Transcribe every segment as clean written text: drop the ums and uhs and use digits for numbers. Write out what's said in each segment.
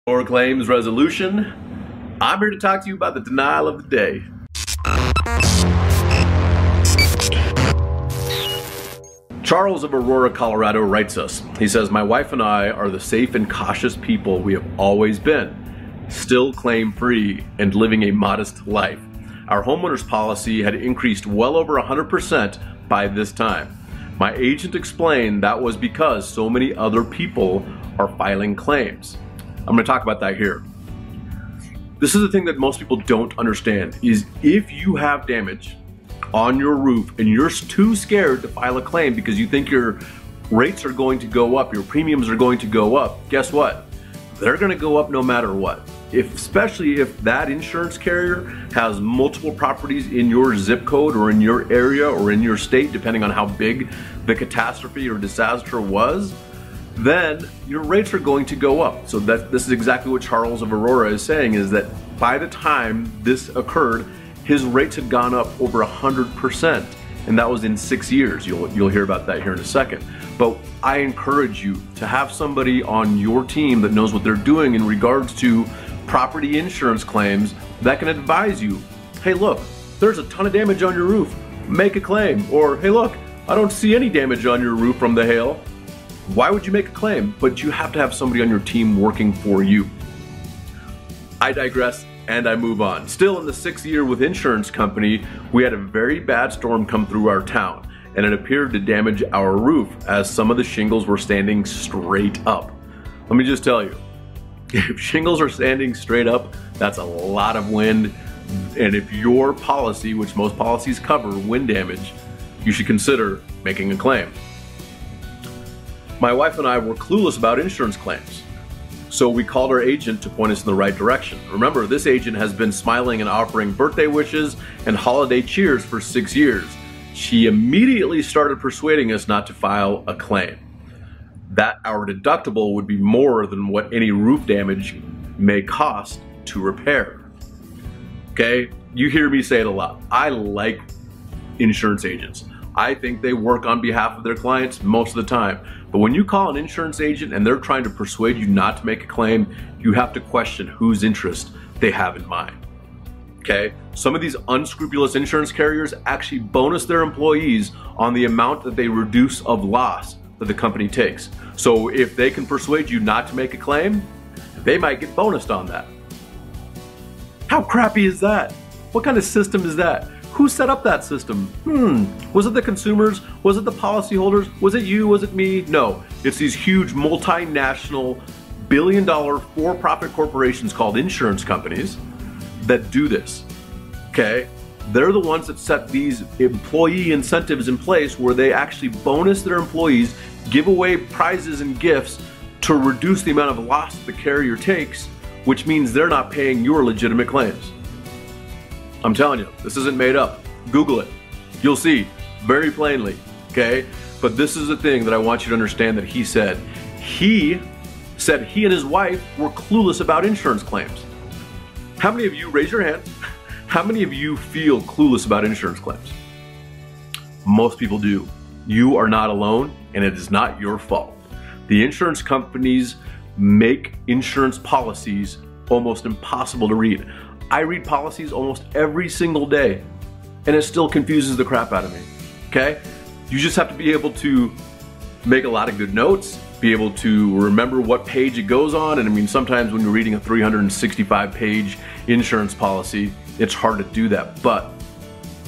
For claims resolution, I'm here to talk to you about the denial of the day. Charles of Aurora, Colorado writes us. He says, my wife and I are the safe and cautious people we have always been, still claim free and living a modest life. Our homeowner's policy had increased well over 100% by this time. My agent explained that was because so many other people are filing claims. I'm going to talk about that here. This is the thing that most people don't understand is if you have damage on your roof and you're too scared to file a claim because you think your rates are going to go up, your premiums are going to go up, guess what? They're going to go up no matter what. Especially if that insurance carrier has multiple properties in your zip code or in your area or in your state, depending on how big the catastrophe or disaster was, then your rates are going to go up. So this is exactly what Charles of Aurora is saying, is that by the time this occurred, his rates had gone up over 100%, and that was in 6 years. You'll hear about that here in a second. But I encourage you to have somebody on your team that knows what they're doing in regards to property insurance claims that can advise you. Hey, look, there's a ton of damage on your roof. Make a claim. Or, hey, look, I don't see any damage on your roof from the hail. Why would you make a claim? But you have to have somebody on your team working for you. I digress and I move on. Still in the 6th year with insurance company, we had a very bad storm come through our town, and it appeared to damage our roof as some of the shingles were standing straight up. Let me just tell you, if shingles are standing straight up, that's a lot of wind. And if your policy, which most policies cover wind damage, you should consider making a claim. My wife and I were clueless about insurance claims, so we called our agent to point us in the right direction. Remember, this agent has been smiling and offering birthday wishes and holiday cheers for 6 years. She immediately started persuading us not to file a claim, that our deductible would be more than what any roof damage may cost to repair. Okay, you hear me say it a lot. I like insurance agents. I think they work on behalf of their clients most of the time. But when you call an insurance agent and they're trying to persuade you not to make a claim, you have to question whose interest they have in mind. Okay? Some of these unscrupulous insurance carriers actually bonus their employees on the amount that they reduce of loss that the company takes. So if they can persuade you not to make a claim, they might get bonused on that. How crappy is that? What kind of system is that? Who set up that system? Was it the consumers? Was it the policyholders? Was it you? Was it me? No, it's these huge multinational billion-dollar for-profit corporations called insurance companies that do this, okay? They're the ones that set these employee incentives in place where they actually bonus their employees, give away prizes and gifts to reduce the amount of loss the carrier takes, which means they're not paying your legitimate claims. I'm telling you, this isn't made up. Google it. You'll see very plainly, okay? But this is the thing that I want you to understand that he said. He said he and his wife were clueless about insurance claims. How many of you, raise your hand, how many of you feel clueless about insurance claims? Most people do. You are not alone, and it is not your fault. The insurance companies make insurance policies almost impossible to read. I read policies almost every single day, and it still confuses the crap out of me, okay? You just have to be able to make a lot of good notes, be able to remember what page it goes on, and I mean, sometimes when you're reading a 365-page insurance policy, it's hard to do that, but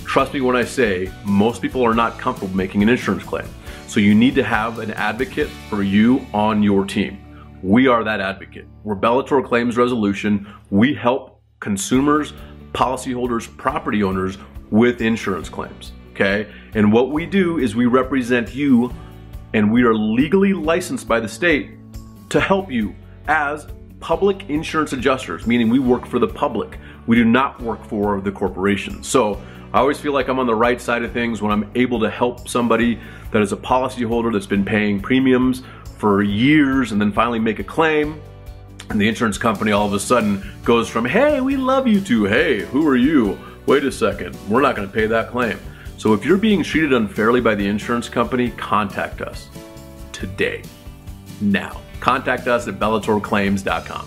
trust me when I say, most people are not comfortable making an insurance claim. So you need to have an advocate for you on your team. We are that advocate. We're Bellator Claims Resolution. We help consumers, policyholders, property owners with insurance claims, okay? And what we do is we represent you, and we are legally licensed by the state to help you as public insurance adjusters, meaning we work for the public. We do not work for the corporations. So I always feel like I'm on the right side of things when I'm able to help somebody that is a policyholder that's been paying premiums for years and then finally make a claim. And the insurance company all of a sudden goes from, hey, we love you, to, hey, who are you? Wait a second, we're not gonna pay that claim. So if you're being treated unfairly by the insurance company, contact us today, now. Contact us at bellatorclaims.com.